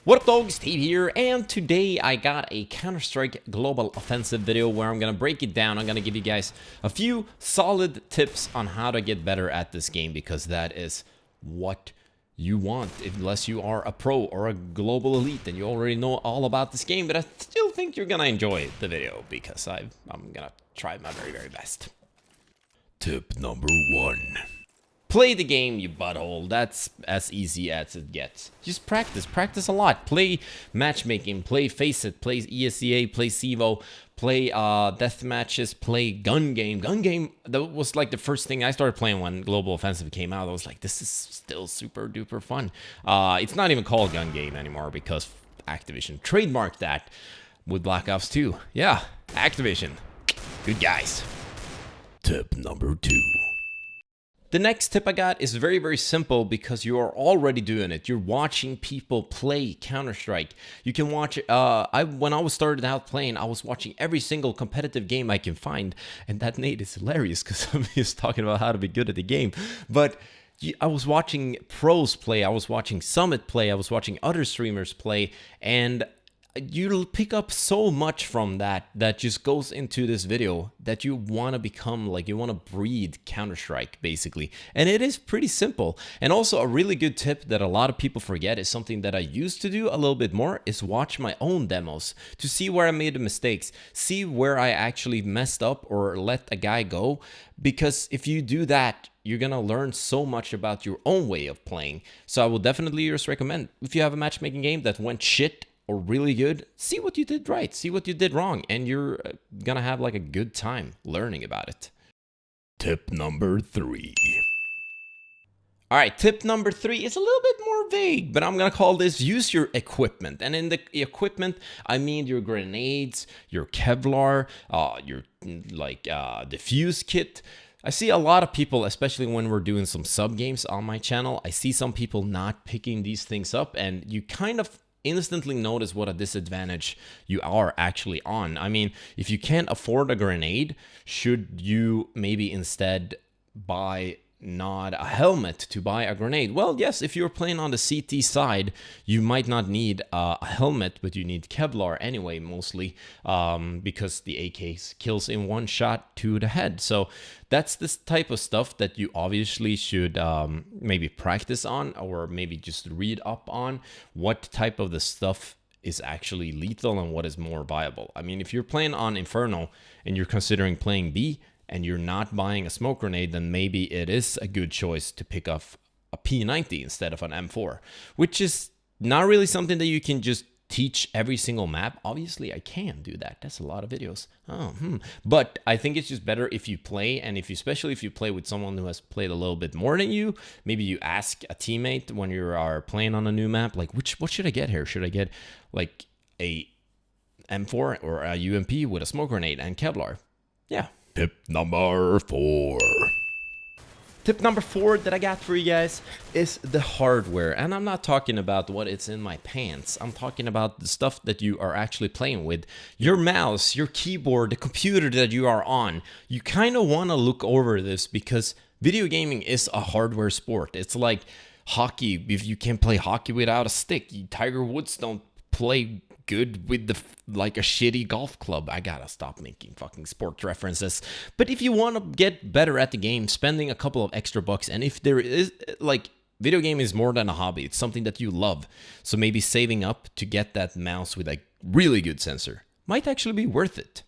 What up dogs, Tejbz here, and today I got a Counter-Strike Global Offensive video where I'm gonna break it down. I'm gonna give you guys a few solid tips on how to get better at this game, because that is what you want, unless you are a pro or a global elite and you already know all about this game. But I still think you're gonna enjoy the video because I'm gonna try my very best. Tip number 1. Play the game, you butthole. That's as easy as it gets. Just practice a lot. Play matchmaking, play Face It, play ESEA, play CSGO, play death matches, play gun game. Gun game, that was like the first thing I started playing when Global Offensive came out. I was like, this is still super duper fun. It's not even called gun game anymore because Activision trademarked that with Black Ops 2. Yeah, Activision. Good guys. Tip number 2. The next tip I got is very simple because you are already doing it. You're watching people play Counter-Strike. You can watch, when I was started out playing, I was watching every single competitive game I can find. And that Nate is hilarious because I'm just talking about how to be good at the game. But I was watching pros play, I was watching Summit play, I was watching other streamers play, and you'll pick up so much from that just goes into this video that you want to become, like, you want to breed Counter-Strike basically. And it is pretty simple. And also a really good tip that a lot of people forget is something that I used to do a little bit more is watch my own demos to see where I made the mistakes, see where I actually messed up or let a guy go. Because if you do that, you're gonna learn so much about your own way of playing. So I will definitely just recommend, if you have a matchmaking game that went shit or really good, see what you did right, see what you did wrong, and you're gonna have like a good time learning about it. Tip number 3. All right, tip number 3 is a little bit more vague, but I'm gonna call this use your equipment. And in the equipment, I mean your grenades, your Kevlar, your diffuse kit. I see a lot of people, especially when we're doing some sub games on my channel, I see some people not picking these things up, and you kind of instantly notice what a disadvantage you are actually on. I mean, if you can't afford a grenade, should you maybe instead buy not a helmet to buy a grenade? Well, yes, if you're playing on the CT side, you might not need a helmet, but you need Kevlar anyway, mostly because the AK kills in one shot to the head. So that's this type of stuff that you obviously should maybe practice on, or maybe just read up on what type of the stuff is actually lethal and what is more viable. I mean, if you're playing on Inferno and you're considering playing B, and you're not buying a smoke grenade, then maybe it is a good choice to pick up a P90 instead of an M4, which is not really something that you can just teach every single map. Obviously, I can do that. That's a lot of videos. But I think it's just better if you play, and especially if you play with someone who has played a little bit more than you. Maybe you ask a teammate when you are playing on a new map, like, what should I get here? Should I get like a M4 or a UMP with a smoke grenade and Kevlar? Yeah. Tip number 4. Tip number 4 that I got for you guys is the hardware. And I'm not talking about what it's in my pants. I'm talking about the stuff that you are actually playing with. Your mouse, your keyboard, the computer that you are on. You kind of want to look over this because video gaming is a hardware sport. It's like hockey. If you can't play hockey without a stick, Tiger Woods don't play good with like a shitty golf club. I gotta stop making fucking sports references. But if you want to get better at the game, spending a couple of extra bucks, and if there is, like, video game is more than a hobby, it's something that you love, so maybe saving up to get that mouse with a really good sensor might actually be worth it.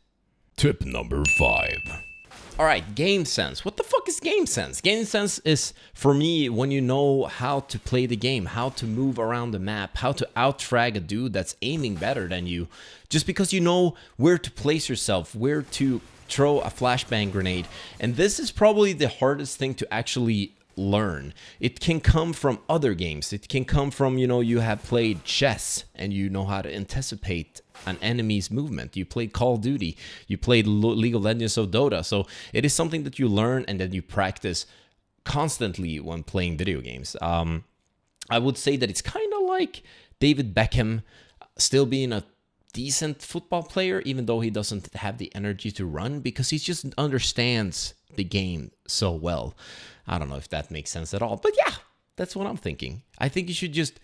Tip number 5. All right, gamesense. What the fuck is gamesense? Gamesense is, for me, when you know how to play the game, how to move around the map, how to out-frag a dude that's aiming better than you, just because you know where to place yourself, where to throw a flashbang grenade. And this is probably the hardest thing to actually learn. It can come from other games. It can come from, you have played chess and you know how to anticipate an enemy's movement. You played Call of Duty. You played League of Legends or Dota. So it is something that you learn and that you practice constantly when playing video games. I would say that it's kind of like David Beckham still being a decent football player, even though he doesn't have the energy to run, because he just understands the game so well. I don't know if that makes sense at all, but yeah, that's what I'm thinking. I think you should just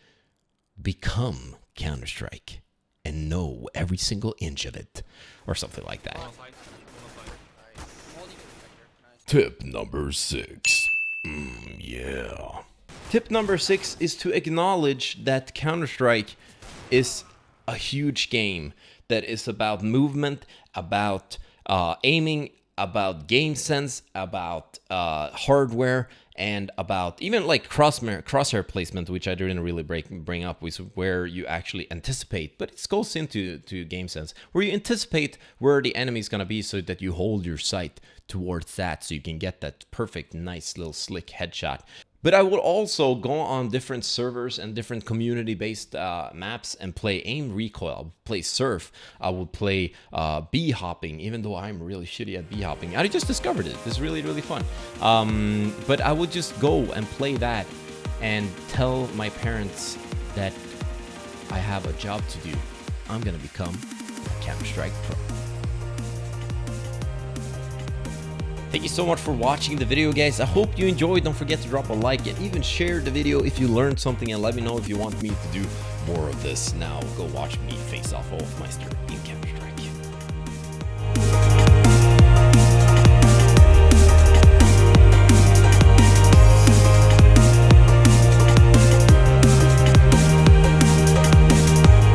become Counter-Strike and know every single inch of it, or something like that. Tip number 6. Yeah. Tip number 6 is to acknowledge that Counter-Strike is a huge game that is about movement, about aiming, about game sense, about hardware, and about even like crosshair placement, which I didn't really bring up, which is where you actually anticipate, but it goes into game sense, where you anticipate where the enemy is going to be so that you hold your sight towards that so you can get that perfect, nice little slick headshot. But I would also go on different servers and different community-based maps and play aim recoil. I would play surf. I would play bee hopping, even though I'm really shitty at bee hopping. I just discovered it. It's really, really fun. But I would just go and play that and tell my parents that I have a job to do. I'm going to become a Counter-Strike pro. Thank you so much for watching the video, guys. I hope you enjoyed. Don't forget to drop a like and even share the video if you learned something, and let me know if you want me to do more of this. Now go watch me face off Wolfmeister in Counter-Strike.